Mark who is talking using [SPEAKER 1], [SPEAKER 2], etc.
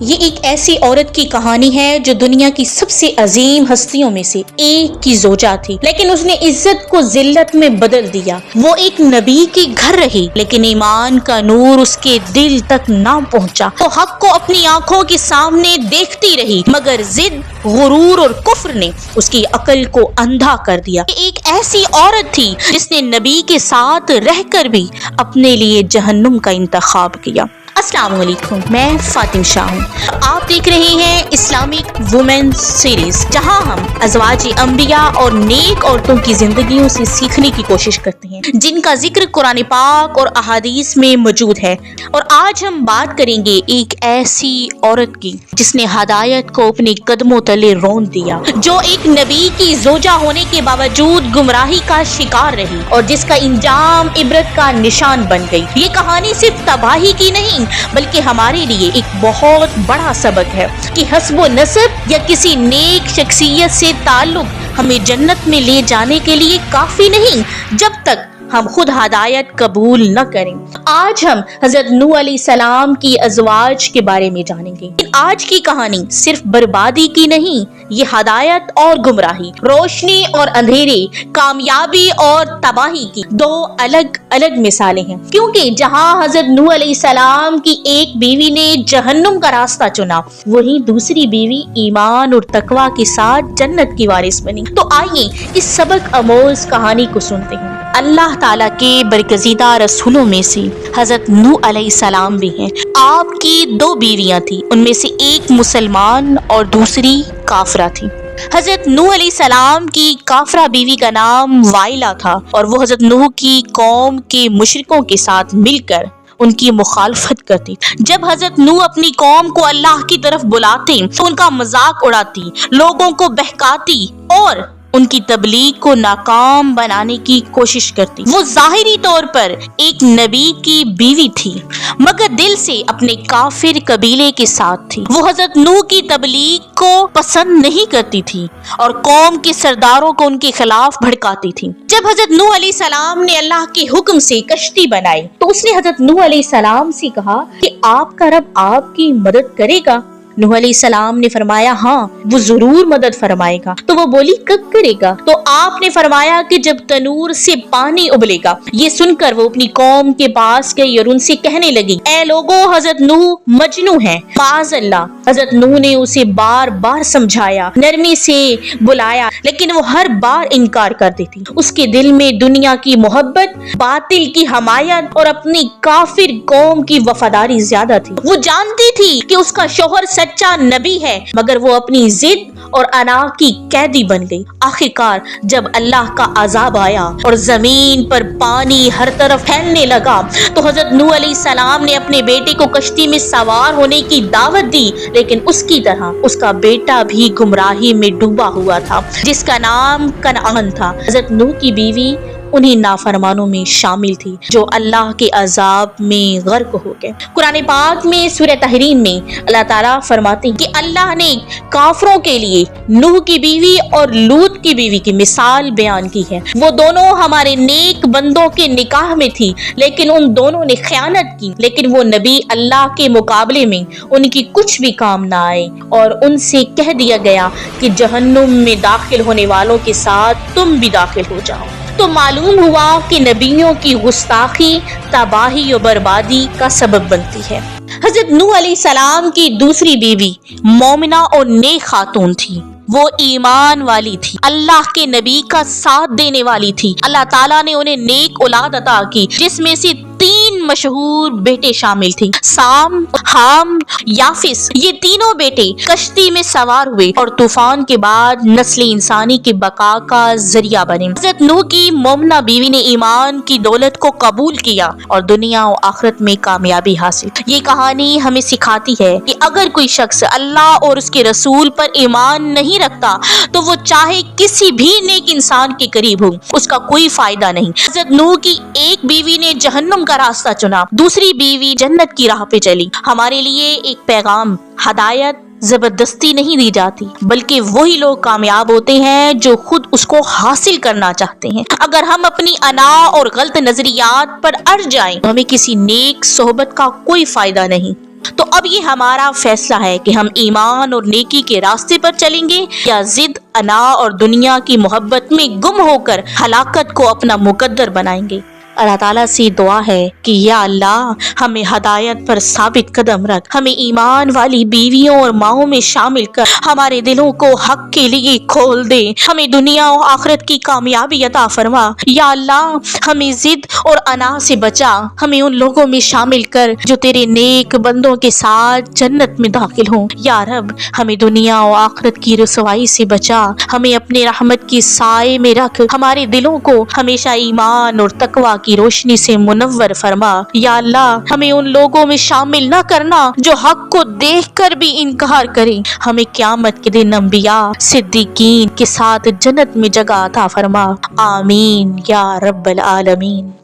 [SPEAKER 1] یہ ایک ایسی عورت کی کہانی ہے جو دنیا کی سب سے عظیم ہستیوں میں سے ایک کی زوجہ تھی، لیکن اس نے عزت کو ذلت میں بدل دیا۔ وہ ایک نبی کے گھر رہی، لیکن ایمان کا نور اس کے دل تک نہ پہنچا۔ وہ حق کو اپنی آنکھوں کے سامنے دیکھتی رہی، مگر ضد، غرور اور کفر نے اس کی عقل کو اندھا کر دیا۔ یہ ایک ایسی عورت تھی جس نے نبی کے ساتھ رہ کر بھی اپنے لیے جہنم کا انتخاب کیا۔ السلام علیکم، میں فاطم شاہ ہوں۔ آپ دیکھ رہے ہیں اسلامک وومن سیریز، جہاں ہم ازواج انبیاء اور نیک عورتوں کی زندگیوں سے سیکھنے کی کوشش کرتے ہیں، جن کا ذکر قرآن پاک اور احادیث میں موجود ہے۔ اور آج ہم بات کریں گے ایک ایسی عورت کی جس نے ہدایت کو اپنے قدموں تلے رون دیا، جو ایک نبی کی زوجہ ہونے کے باوجود گمراہی کا شکار رہی اور جس کا انجام عبرت کا نشان بن گئی۔ یہ کہانی صرف تباہی کی نہیں بلکہ ہمارے لیے ایک بہت بڑا سبق ہے کہ حسب و نسب یا کسی نیک شخصیت سے تعلق ہمیں جنت میں لے جانے کے لیے کافی نہیں، جب تک ہم خود ہدایت قبول نہ کریں۔ آج ہم حضرت نوح علیہ السلام کی ازواج کے بارے میں جانیں گے۔ آج کی کہانی صرف بربادی کی نہیں، یہ ہدایت اور گمراہی، روشنی اور اندھیرے، کامیابی اور تباہی کی دو الگ الگ مثالیں ہیں۔ کیونکہ جہاں حضرت نوح علیہ السلام کی ایک بیوی نے جہنم کا راستہ چنا، وہیں دوسری بیوی ایمان اور تقوی کے ساتھ جنت کی وارث بنی۔ تو آئیے اس سبق آموز کہانی کو سنتے ہیں۔ اللہ تعالیٰ کے برگزیدہ رسولوں میں سے حضرت نوح علیہ السلام بھی ہیں۔ آپ کی دو بیویاں تھیں، ان میں سے ایک مسلمان اور دوسری کافرہ تھی۔ حضرت نوح علیہ السلام کی کافرہ بیوی کا نام وائلہ تھا، اور وہ حضرت نوح کی قوم کے مشرکوں کے ساتھ مل کر ان کی مخالفت کرتی۔ جب حضرت نوح اپنی قوم کو اللہ کی طرف بلاتے تو ان کا مذاق اڑاتی، لوگوں کو بہکاتی اور ان کی تبلیغ کو ناکام بنانے کی کوشش کرتی۔ وہ ظاہری طور پر ایک نبی کی بیوی تھی، مگر دل سے اپنے کافر قبیلے کے ساتھ تھی۔ وہ حضرت نوح کی تبلیغ کو پسند نہیں کرتی تھی اور قوم کے سرداروں کو ان کے خلاف بھڑکاتی تھی۔ جب حضرت نوح علیہ السلام نے اللہ کے حکم سے کشتی بنائی تو اس نے حضرت نوح علیہ السلام سے کہا کہ آپ کا رب آپ کی مدد کرے گا؟ نوح علیہ السلام نے فرمایا ہاں، وہ ضرور مدد فرمائے گا۔ تو وہ بولی کب کرے گا؟ تو آپ نے فرمایا کہ جب تنور سے پانی ابلے گا۔ یہ سن کر وہ اپنی قوم کے پاس گئی اور ان سے کہنے لگی، اے لوگوں، حضرت نوح مجنون ہے، معاذ اللہ۔ حضرت نوح نے اسے بار بار سمجھایا، نرمی سے بلایا، لیکن وہ ہر بار انکار کر دیتی۔ اس کے دل میں دنیا کی محبت، باطل کی حمایت اور اپنی کافر قوم کی وفاداری زیادہ تھی۔ وہ جانتی تھی کہ اس کا شوہر سچا نبی ہے، مگر وہ اپنی ضد اور انا کی قیدی بن گئی۔ آخرکار جب اللہ کا عذاب آیا اور زمین پر پانی ہر طرف پھیلنے لگا تو حضرت نوح علیہ السلام نے اپنے بیٹے کو کشتی میں سوار ہونے کی دعوت دی، لیکن اس کی طرح اس کا بیٹا بھی گمراہی میں ڈوبا ہوا تھا، جس کا نام کنعان تھا۔ حضرت نوح کی بیوی انہیں نافرمانوں میں شامل تھی جو اللہ کے عذاب میں غرق ہو گئے۔ قرآن پاک میں سورہ تحریم میں اللہ تعالیٰ فرماتے ہیں کہ اللہ نے کافروں کے لیے نوح کی بیوی اور لوط کی بیوی کی مثال بیان کی ہے۔ وہ دونوں ہمارے نیک بندوں کے نکاح میں تھی، لیکن ان دونوں نے خیانت کی، لیکن وہ نبی اللہ کے مقابلے میں ان کی کچھ بھی کام نہ آئے، اور ان سے کہہ دیا گیا کہ جہنم میں داخل ہونے والوں کے ساتھ تم بھی داخل ہو جاؤ۔ تو معلوم ہوا کہ نبیوں کی گستاخی تباہی و بربادی کا سبب بنتی ہے۔ حضرت نوح علیہ السلام کی دوسری بیوی مومنہ اور نیک خاتون تھی۔ وہ ایمان والی تھی، اللہ کے نبی کا ساتھ دینے والی تھی۔ اللہ تعالیٰ نے انہیں نیک اولاد عطا کی، جس میں سے 3 مشہور بیٹے شامل تھے، سام، حام، یافس۔ یہ تینوں بیٹے کشتی میں سوار ہوئے اور طوفان کے بعد نسل انسانی کی بقا کا ذریعہ بنے۔ حضرت نوح کی مومنہ بیوی نے ایمان کی دولت کو قبول کیا اور دنیا و آخرت میں کامیابی حاصل۔ یہ کہانی ہمیں سکھاتی ہے کہ اگر کوئی شخص اللہ اور اس کے رسول پر ایمان نہیں رکھتا تو وہ چاہے کسی بھی نیک انسان کے قریب ہو، اس کا کوئی فائدہ نہیں۔ حضرت نوح کی ایک بیوی نے جہنم کا راستہ چنا، دوسری بیوی جنت کی راہ پہ چلی۔ ہمارے لیے ایک پیغام، ہدایت زبردستی نہیں دی جاتی، بلکہ وہی لوگ کامیاب ہوتے ہیں جو خود اس کو حاصل کرنا چاہتے ہیں۔ اگر ہم اپنی انا اور غلط نظریات پر اڑ جائیں تو ہمیں کسی نیک صحبت کا کوئی فائدہ نہیں۔ تو اب یہ ہمارا فیصلہ ہے کہ ہم ایمان اور نیکی کے راستے پر چلیں گے یا ضد، انا اور دنیا کی محبت میں گم ہو کر ہلاکت کو اپنا مقدر بنائیں گے۔ اللہ تعالیٰ سے دعا ہے کہ یا اللہ ہمیں ہدایت پر ثابت قدم رکھ، ہمیں ایمان والی بیویوں اور ماؤں میں شامل کر، ہمارے دلوں کو حق کے لیے کھول دے، ہمیں دنیا و آخرت کی کامیابی عطا فرما۔ یا اللہ ہمیں ضد اور انا سے بچا، ہمیں ان لوگوں میں شامل کر جو تیرے نیک بندوں کے ساتھ جنت میں داخل ہوں۔ یا رب ہمیں دنیا و آخرت کی رسوائی سے بچا، ہمیں اپنے رحمت کی سائے میں رکھ، ہمارے دلوں کو ہمیشہ ایمان اور تقوی کی روشنی سے منور فرما۔ یا اللہ ہمیں ان لوگوں میں شامل نہ کرنا جو حق کو دیکھ کر بھی انکار کریں، ہمیں قیامت کے دن انبیاء صدیقین کے ساتھ جنت میں جگہ عطا فرما۔ آمین یا رب العالمین۔